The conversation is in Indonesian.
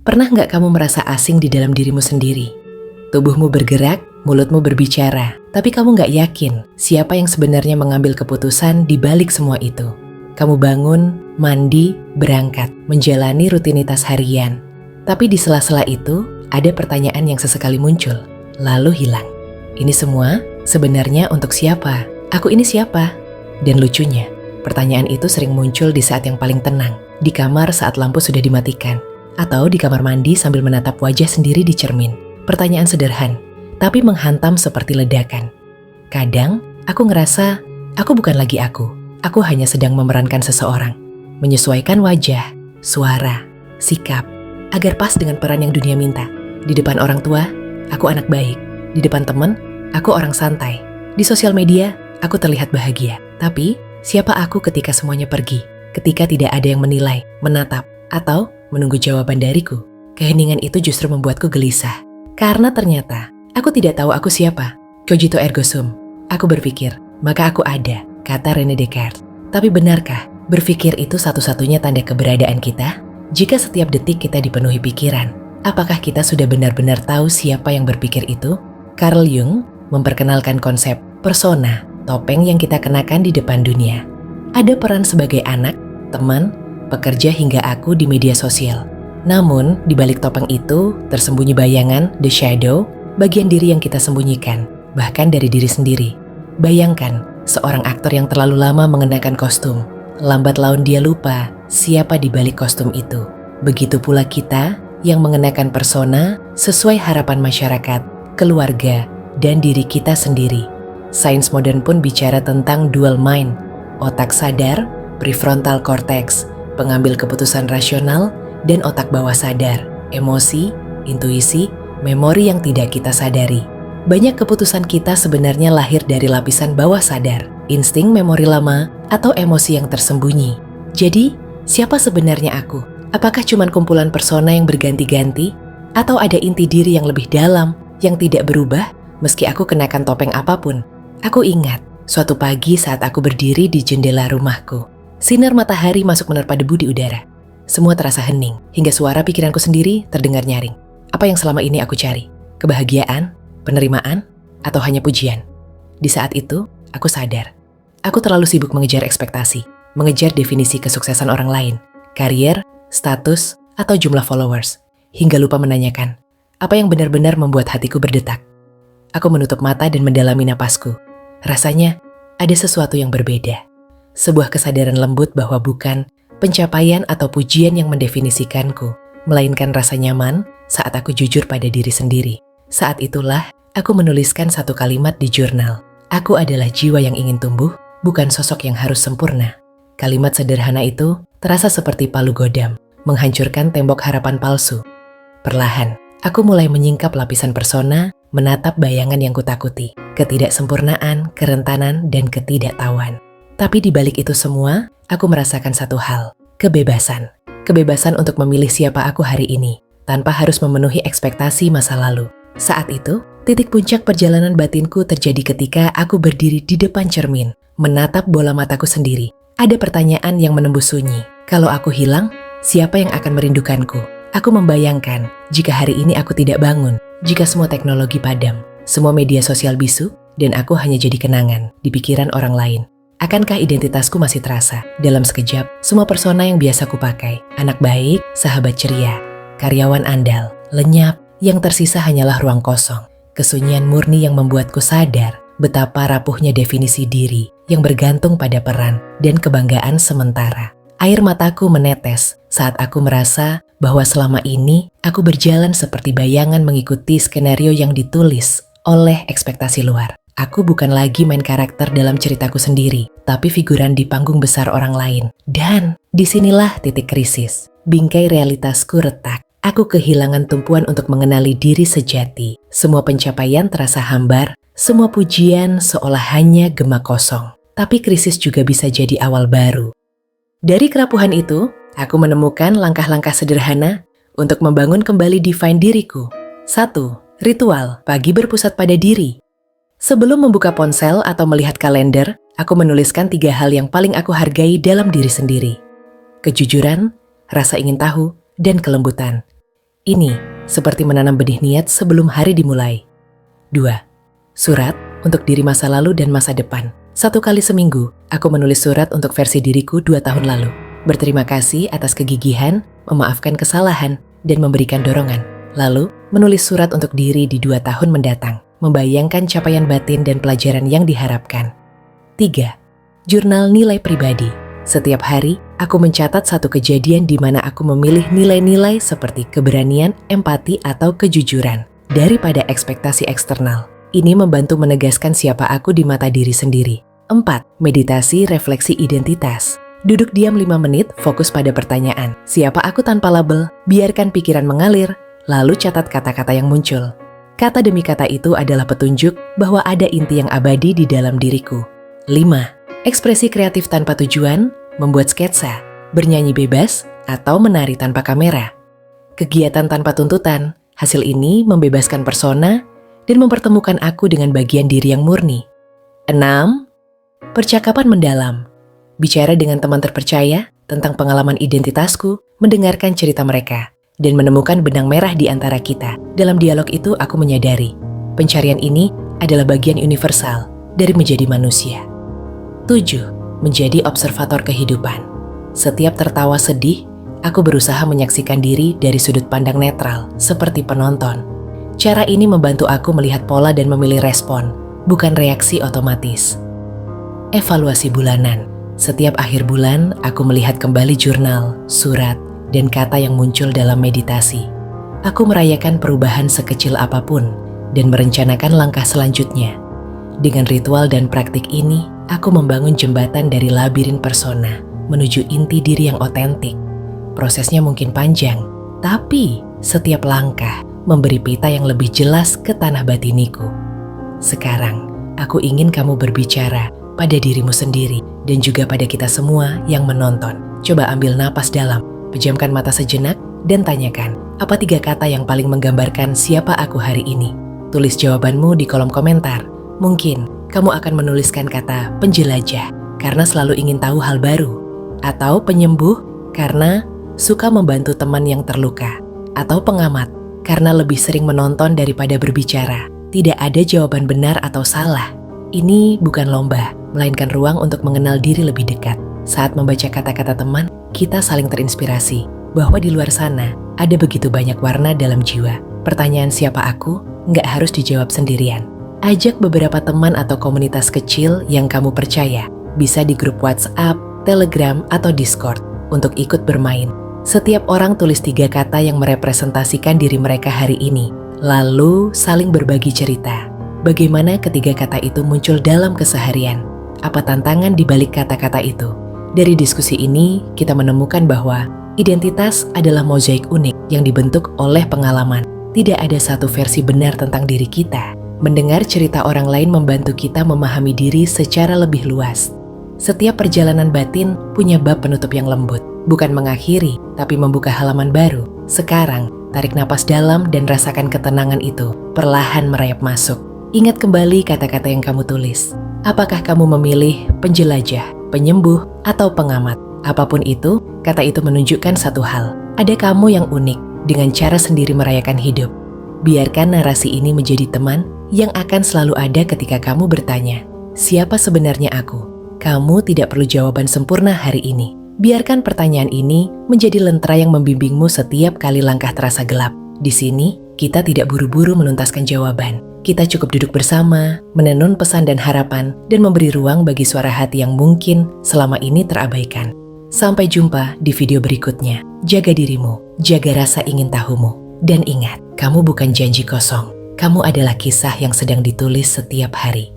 Pernah nggak kamu merasa asing di dalam dirimu sendiri? Tubuhmu bergerak, mulutmu berbicara, tapi kamu nggak yakin siapa yang sebenarnya mengambil keputusan di balik semua itu. Kamu bangun, mandi, berangkat, menjalani rutinitas harian. Tapi di sela-sela itu, ada pertanyaan yang sesekali muncul, lalu hilang. Ini semua sebenarnya untuk siapa? Aku ini siapa? Dan lucunya, pertanyaan itu sering muncul di saat yang paling tenang, di kamar saat lampu sudah dimatikan, atau di kamar mandi sambil menatap wajah sendiri di cermin. Pertanyaan sederhana, tapi menghantam seperti ledakan. Kadang, aku ngerasa aku bukan lagi aku. Aku hanya sedang memerankan seseorang. Menyesuaikan wajah, suara, sikap, agar pas dengan peran yang dunia minta. Di depan orang tua, aku anak baik. Di depan teman, aku orang santai. Di sosial media, aku terlihat bahagia. Tapi, siapa aku ketika semuanya pergi? Ketika tidak ada yang menilai, menatap, atau menunggu jawaban dariku? Keheningan itu justru membuatku gelisah. Karena ternyata, aku tidak tahu aku siapa. Cogito ergo sum. Aku berpikir, maka aku ada, kata René Descartes. Tapi benarkah berpikir itu satu-satunya tanda keberadaan kita? Jika setiap detik kita dipenuhi pikiran, apakah kita sudah benar-benar tahu siapa yang berpikir itu? Carl Jung memperkenalkan konsep persona, topeng yang kita kenakan di depan dunia. Ada peran sebagai anak, teman, pekerja hingga aku di media sosial. Namun, di balik topeng itu tersembunyi bayangan, the shadow, bagian diri yang kita sembunyikan, bahkan dari diri sendiri. Bayangkan, seorang aktor yang terlalu lama mengenakan kostum. Lambat laun dia lupa siapa di balik kostum itu. Begitu pula kita yang mengenakan persona sesuai harapan masyarakat, keluarga, dan diri kita sendiri. Sains modern pun bicara tentang dual mind, otak sadar, prefrontal cortex, pengambil keputusan rasional, dan otak bawah sadar, emosi, intuisi, memori yang tidak kita sadari. Banyak keputusan kita sebenarnya lahir dari lapisan bawah sadar, insting memori lama, atau emosi yang tersembunyi. Jadi, siapa sebenarnya aku? Apakah cuma kumpulan persona yang berganti-ganti? Atau ada inti diri yang lebih dalam, yang tidak berubah, meski aku kenakan topeng apapun? Aku ingat, suatu pagi saat aku berdiri di jendela rumahku. Sinar matahari masuk menerpa debu di udara. Semua terasa hening, hingga suara pikiranku sendiri terdengar nyaring. Apa yang selama ini aku cari? Kebahagiaan? Penerimaan? Atau hanya pujian? Di saat itu, aku sadar. Aku terlalu sibuk mengejar ekspektasi, mengejar definisi kesuksesan orang lain, karier, status, atau jumlah followers, hingga lupa menanyakan, apa yang benar-benar membuat hatiku berdetak? Aku menutup mata dan mendalami napasku. Rasanya, ada sesuatu yang berbeda. Sebuah kesadaran lembut bahwa bukan pencapaian atau pujian yang mendefinisikanku, melainkan rasa nyaman saat aku jujur pada diri sendiri. Saat itulah, aku menuliskan satu kalimat di jurnal. Aku adalah jiwa yang ingin tumbuh, bukan sosok yang harus sempurna. Kalimat sederhana itu terasa seperti palu godam, menghancurkan tembok harapan palsu. Perlahan, aku mulai menyingkap lapisan persona, menatap bayangan yang kutakuti, ketidaksempurnaan, kerentanan, dan ketidaktahuan. Tapi di balik itu semua, aku merasakan satu hal, kebebasan. Kebebasan untuk memilih siapa aku hari ini, tanpa harus memenuhi ekspektasi masa lalu. Saat itu, titik puncak perjalanan batinku terjadi ketika aku berdiri di depan cermin, menatap bola mataku sendiri. Ada pertanyaan yang menembus sunyi. Kalau aku hilang, siapa yang akan merindukanku? Aku membayangkan, jika hari ini aku tidak bangun, jika semua teknologi padam, semua media sosial bisu, dan aku hanya jadi kenangan di pikiran orang lain. Akankah identitasku masih terasa? Dalam sekejap, semua persona yang biasa kupakai. Anak baik, sahabat ceria, karyawan andal, lenyap, yang tersisa hanyalah ruang kosong. Kesunyian murni yang membuatku sadar betapa rapuhnya definisi diri yang bergantung pada peran dan kebanggaan sementara. Air mataku menetes saat aku merasa bahwa selama ini aku berjalan seperti bayangan mengikuti skenario yang ditulis oleh ekspektasi luar. Aku bukan lagi main karakter dalam ceritaku sendiri, tapi figuran di panggung besar orang lain. Dan disinilah titik krisis. Bingkai realitasku retak. Aku kehilangan tumpuan untuk mengenali diri sejati. Semua pencapaian terasa hambar, semua pujian seolah hanya gema kosong. Tapi krisis juga bisa jadi awal baru. Dari kerapuhan itu, aku menemukan langkah-langkah sederhana untuk membangun kembali define diriku. 1. Ritual pagi berpusat pada diri. Sebelum membuka ponsel atau melihat kalender, aku menuliskan 3 hal yang paling aku hargai dalam diri sendiri. Kejujuran, rasa ingin tahu, dan kelembutan. Ini seperti menanam benih niat sebelum hari dimulai. 2. Surat untuk diri masa lalu dan masa depan. 1 kali seminggu, aku menulis surat untuk versi diriku 2 tahun lalu. Berterima kasih atas kegigihan, memaafkan kesalahan, dan memberikan dorongan. Lalu, menulis surat untuk diri di 2 tahun mendatang, membayangkan capaian batin dan pelajaran yang diharapkan. 3. Jurnal nilai pribadi. Setiap hari, aku mencatat satu kejadian di mana aku memilih nilai-nilai seperti keberanian, empati, atau kejujuran daripada ekspektasi eksternal. Ini membantu menegaskan siapa aku di mata diri sendiri. 4. Meditasi refleksi identitas. Duduk diam 5 menit, fokus pada pertanyaan. Siapa aku tanpa label? Biarkan pikiran mengalir, lalu catat kata-kata yang muncul. Kata demi kata itu adalah petunjuk bahwa ada inti yang abadi di dalam diriku. 5. Ekspresi kreatif tanpa tujuan, membuat sketsa, bernyanyi bebas, atau menari tanpa kamera. Kegiatan tanpa tuntutan, hasil ini membebaskan persona dan mempertemukan aku dengan bagian diri yang murni. 6. Percakapan mendalam. Bicara dengan teman terpercaya tentang pengalaman identitasku, mendengarkan cerita mereka, dan menemukan benang merah di antara kita. Dalam dialog itu aku menyadari, pencarian ini adalah bagian universal dari menjadi manusia. 7. Menjadi observator kehidupan. Setiap tertawa sedih, aku berusaha menyaksikan diri dari sudut pandang netral, seperti penonton. Cara ini membantu aku melihat pola dan memilih respon, bukan reaksi otomatis. Evaluasi bulanan. Setiap akhir bulan, aku melihat kembali jurnal, surat, dan kata yang muncul dalam meditasi. Aku merayakan perubahan sekecil apapun dan merencanakan langkah selanjutnya. Dengan ritual dan praktik ini, aku membangun jembatan dari labirin persona menuju inti diri yang otentik. Prosesnya mungkin panjang, tapi setiap langkah memberi pita yang lebih jelas ke tanah batiniku. Sekarang, aku ingin kamu berbicara pada dirimu sendiri dan juga pada kita semua yang menonton. Coba ambil napas dalam, pejamkan mata sejenak, dan tanyakan, apa 3 kata yang paling menggambarkan siapa aku hari ini? Tulis jawabanmu di kolom komentar. Mungkin kamu akan menuliskan kata penjelajah karena selalu ingin tahu hal baru, atau penyembuh karena suka membantu teman yang terluka, atau pengamat karena lebih sering menonton daripada berbicara. Tidak ada jawaban benar atau salah. Ini bukan lomba, melainkan ruang untuk mengenal diri lebih dekat. Saat membaca kata-kata teman, kita saling terinspirasi bahwa di luar sana ada begitu banyak warna dalam jiwa. Pertanyaan siapa aku nggak harus dijawab sendirian. Ajak beberapa teman atau komunitas kecil yang kamu percaya, bisa di grup WhatsApp, Telegram, atau Discord, untuk ikut bermain. Setiap orang tulis 3 kata yang merepresentasikan diri mereka hari ini, lalu saling berbagi cerita. Bagaimana ketiga kata itu muncul dalam keseharian? Apa tantangan di balik kata-kata itu? Dari diskusi ini, kita menemukan bahwa identitas adalah mozaik unik yang dibentuk oleh pengalaman. Tidak ada satu versi benar tentang diri kita. Mendengar cerita orang lain membantu kita memahami diri secara lebih luas. Setiap perjalanan batin punya bab penutup yang lembut, bukan mengakhiri, tapi membuka halaman baru. Sekarang, tarik napas dalam dan rasakan ketenangan itu, perlahan merayap masuk. Ingat kembali kata-kata yang kamu tulis. Apakah kamu memilih penjelajah, penyembuh, atau pengamat? Apapun itu, kata itu menunjukkan satu hal. Ada kamu yang unik, dengan cara sendiri merayakan hidup. Biarkan narasi ini menjadi teman yang akan selalu ada ketika kamu bertanya, siapa sebenarnya aku? Kamu tidak perlu jawaban sempurna hari ini. Biarkan pertanyaan ini menjadi lentera yang membimbingmu setiap kali langkah terasa gelap. Di sini, kita tidak buru-buru menuntaskan jawaban. Kita cukup duduk bersama, menenun pesan dan harapan, dan memberi ruang bagi suara hati yang mungkin selama ini terabaikan. Sampai jumpa di video berikutnya. Jaga dirimu, jaga rasa ingin tahumu. Dan ingat, kamu bukan janji kosong. Kamu adalah kisah yang sedang ditulis setiap hari.